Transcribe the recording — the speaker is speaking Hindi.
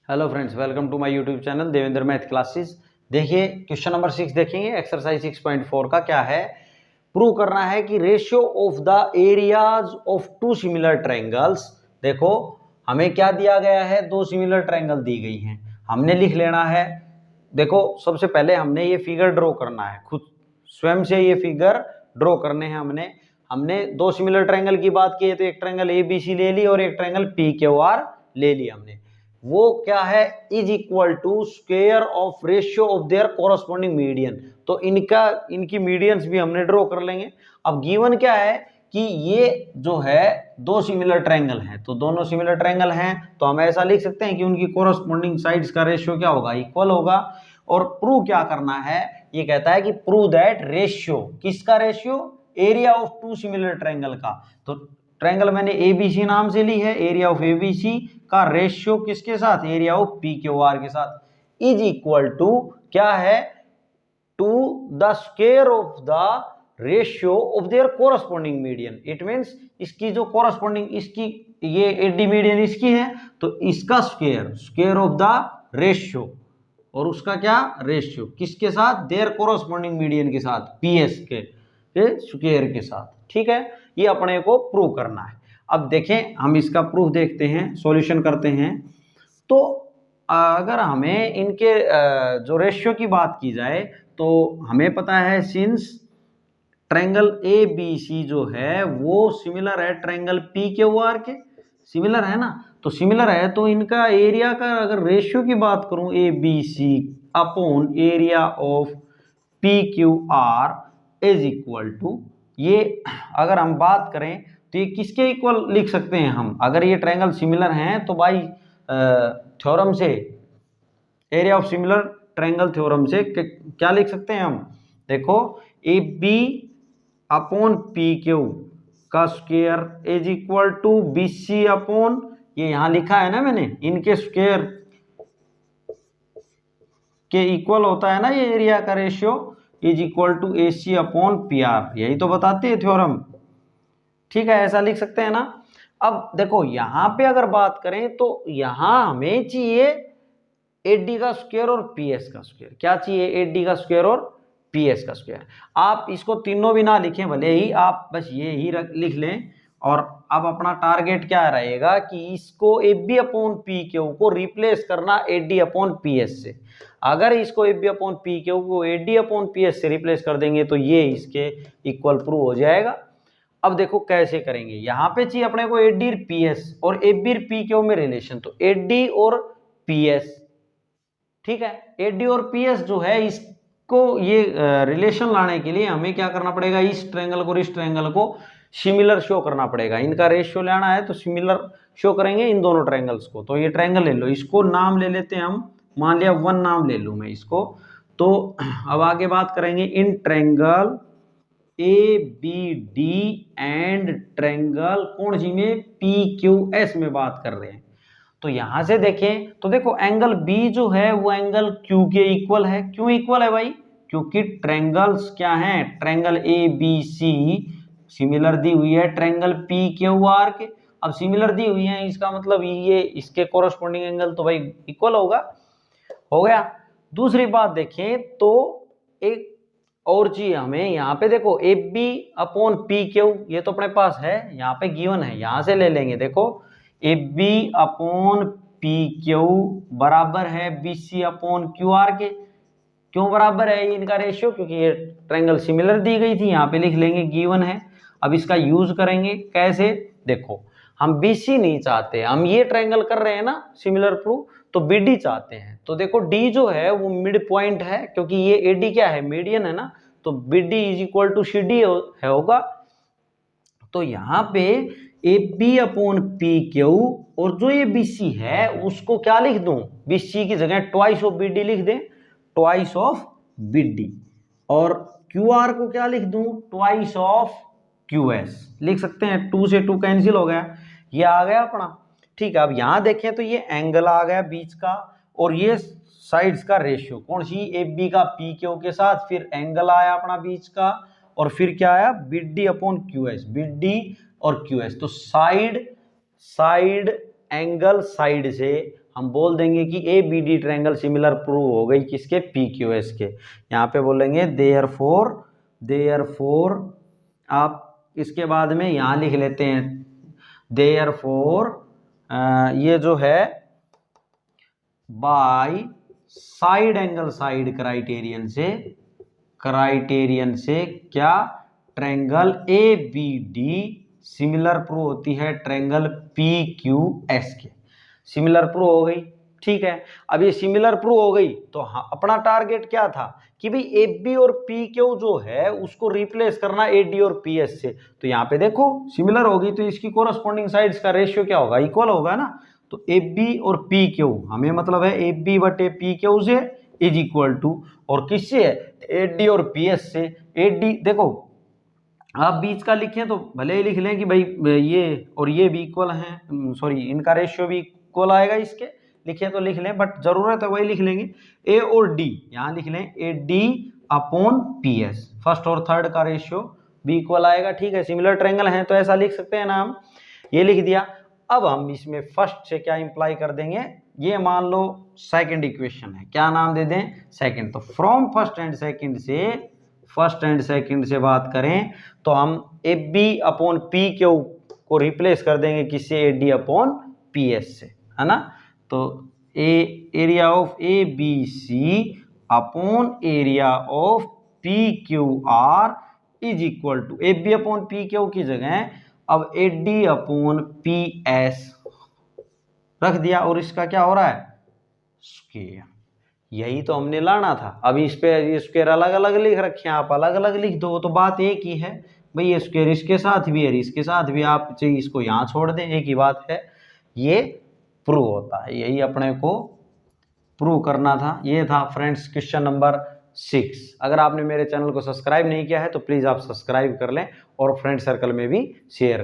Hello friends, welcome to my YouTube channel Devendra math classes. देखिए क्वेश्चन नंबर 6 देखेंगे। एक्सरसाइज 6.4 का क्या है, प्रूव करना है कि ratio of the areas of two similar triangles. देखो हमें क्या दिया गया है, दो सिमिलर ट्रायंगल दी गई हैं, हमने लिख लेना है। देखो सबसे पहले हमने ये फिगर ड्रॉ करना है, खुद स्वयं से ये फिगर ड्रॉ करने हैं। हमने दो सिमिलर ट्रायंगल की बात की है, तो एक ट्रायंगल ABC ले ली और एक ट्रायंगल PQR ले लिया हमने। वो क्या है, is equal to square of ratio of their corresponding median. तो इनकी मीडियंस भी हमने ड्रॉ कर लेंगे। अब गिवन क्या है कि ये जो है दो सिमिलर ट्रायंगल हैं, तो दोनों सिमिलर ट्रायंगल हैं तो हम ऐसा लिख सकते हैं कि उनकी कोरस्पॉन्डिंग साइड्स का रेशियो क्या होगा, इक्वल होगा। और प्रूव क्या करना है, ये कहता है कि प्रूव दैट रेशियो, किसका ratio, area of two similar triangle का। तो ट्रायंगल मैंने ABC नाम से ली है, एरिया ऑफ ABC का रेशियो किसके साथ, एरिया ऑफ PQR के साथ, इज इक्वल टू क्या है, to the square of the ratio of their corresponding median. It means इसकी जो कोरस्पॉन्डिंग, इसकी ये AD मीडियन इसकी है, तो इसका स्क्वायर ऑफ द रेशियो, और उसका क्या, रेशियो किसके साथ, देयर कोरस्पॉन्डिंग मीडियन के साथ, PS के स्क्वायर के साथ। ठीक है, ये अपने को प्रूव करना है। अब देखें हम इसका प्रूफ देखते हैं, सॉल्यूशन करते हैं। तो अगर हमें इनके जो रेशियो की बात की जाए तो हमें पता है सिंस ट्रायंगल ABC जो है वो सिमिलर है ट्रायंगल PQR के, सिमिलर है ना। तो सिमिलर है तो इनका एरिया का अगर रेशियो की बात करूं, ABC upon area of PQR is equal to, ये अगर हम बात करें तो ये किसके इक्वल लिख सकते हैं हम, अगर ये ट्रायंगल सिमिलर हैं तो बाई थ्योरम से, area of similar triangle theorem से क्या लिख सकते हैं हम, देखो AB अपॉन PQ का square is equal to BC upon, ये यहां लिखा है ना मैंने, इनके स्क्वायर के इक्वल होता है ना ये एरिया का ratio, is equal to AC upon PR, यही तो बताती है थ्योरम। ठीक है, ऐसा लिख सकते हैं ना। अब देखो यहां पे अगर बात करें तो यहां हमें चाहिए AD का स्क्वायर और PS का स्क्वायर। क्या चाहिए, AD का स्क्वायर और PS का स्क्वायर। आप इसको तीनों भी ना लिखें, भले ही आप बस ये ही लिख लें। और अब अपना टारगेट क्या रहेगा कि इसको AB अपॉन PQ को रिप्लेस करना AD अपॉन PS से। अगर इसको AB अपॉन PQ को AD अपॉन PS से रिप्लेस कर देंगे तो ये इसके इक्वल प्रूव हो जाएगा। अब देखो कैसे करेंगे, यहाँ पे चाहिए अपने को AD और PS और AB और PQ में रिलेशन, तो AD और PS। ठीक है, AD और PS जो है इसको ये रिलेशन लाने के लिए हमें क्या करना पड़ेगा, इस ट्रायंगल को और इस ट्रायंगल को सिमिलर शो करना पड़ेगा। इनका रेशियो लेना है तो सिमिलर शो करेंगे इन दोनों ट्रायंगल्स को। तो ये ट्रायंगल ले लो, इसको नाम ले लेते हैं हम, मान लिया 1 नाम ले लूं मैं इसको। तो अब आगे बात करेंगे in triangle ABD and triangle कौन सी में, PQS में बात कर रहे हैं। तो यहां से देखें तो देखो एंगल B जो है वो एंगल Q के इक्वल है। क्यों इक्वल है भाई, क्योंकि ट्रायंगल्स क्या हैं, ट्रायंगल ABC सिमिलर दी हुई है ट्रायंगल PQR के। अब सिमिलर दी हुई है इसका मतलब ये इसके कोरस्पॉन्डिंग एंगल तो भाई इक्वल होगा, हो गया। दूसरी बात देखें तो एक और चीज हमें यहाँ पे देखो AB अपॉन PQ, ये तो अपने पास है, यहाँ पे गिवन है, यहां से ले लेंगे। देखो AB अपॉन PQ बराबर है BC अपॉन QR के। क्यों बराबर है इनका रेशियो, क्योंकि ये ट्रायंगल सिमिलर दी गई थी, यहाँ पे लिख लेंगे गिवन है। अब इसका यूज करेंगे कैसे, देखो हम BC नहीं चाहते, हम ये ट्रायंगल कर रहे हैं ना सिमिलर प्रूफ, तो BD चाहते हैं। तो देखो D जो है वो मिड पॉइंट है, क्योंकि ये AD क्या है, मीडियन है ना, तो BD is equal to CD है होगा। तो यहाँ पे AB अपॉन PQ और जो ये BC है उसको क्या लिख दूं, BC की जगह ट्वाइस ऑफ BD लिख दें, ट्वाइस ऑफ BD। और QR को क्या लिख दूं, ट्वाइस ऑफ QS लिख सकते हैं। 2 से 2 कैंसिल हो गया, ये आ गया अपना। ठीक है, अब यहां देखें तो ये एंगल आ गया बीच का, और ये साइड्स का रेशियो कौन सी, AB का PQ के साथ, फिर एंगल आया अपना बीच का, और फिर क्या आया, BD अपॉन QS, BD और QS। तो साइड एंगल साइड से हम बोल देंगे कि A B D triangle similar prove हो गई किसके, पी क्यू एस के। यहाँ पे बोलेंगे देयरफॉर आप इसके बाद में यहाँ लिख लेते हैं देयरफॉर ये जो है by side angle side criterion से क्या triangle A B D similar prove होती है ट्रायंगल पी क्यू एस के। सिमिलर प्रूव हो गई, ठीक है। अब ये सिमिलर प्रूव हो गई तो हाँ, अपना टारगेट क्या था कि भाई ए बी और पी क्यू जो है उसको रिप्लेस करना ए डी और पी एस से। तो यहाँ पे देखो सिमिलर होगी तो इसकी कोरस्पॉन्डिंग साइड्स का रेशियो क्या होगा, इक्वल होगा ना। तो ए बी और पी क्यू हमें मतलब है ए बी बटे पी क्यू से इज इक्वल टू, और किससे है, ए डी और पी एस से। ए डी देखो आप बीच का लिखें तो भले ही लिख लें कि भाई ये और ये भी इक्वल हैं, सॉरी इनका रेशियो भी इक्वल आएगा इसके, लिखे तो लिख लें, बट जरूरत है वही लिख लेंगे। ए और डी यहाँ लिख लें ए D upon P S, first और थर्ड का रेशियो भी इक्वल आएगा, ठीक है। सिमिलर ट्रायंगल है तो ऐसा लिख सकते हैं ना हम, ये लिख दिया। अब हम इसमें फर्स्ट से क्या इंप्लाई कर देंगे, ये मान लो सेकंड इक्वेशन है, क्या नाम दे दें, सेकंड। तो फ्रॉम फर्स्ट एंड सेकंड से बात करें तो हम A B upon P Q को रिप्लेस कर देंगे किससे, A D upon P S से, है ना। तो area of A B C upon area of P Q R is equal to, A B upon P Q की जगह अब A D upon P S रख दिया, और इसका क्या हो रहा है, स्क्वायर। यही तो हमने लाना था। अभी इस पे स्क्वायर अलग अलग लिख रखे हैं, आप अलग अलग लिख दो तो बात एक ही है भाई, ये स्क्वायर इसके साथ भी है इसके साथ भी, आप चाहिए इसको यहाँ छोड़ दें, एक ही बात है। ये प्रूव होता है, यही अपने को प्रूव करना था। ये था फ्रेंड्स क्वेश्चन नंबर 6। अगर आपने मेरे चैनल को सब्सक्राइब नहीं किया है तो प्लीज़ आप सब्सक्राइब कर लें और फ्रेंड सर्कल में भी शेयर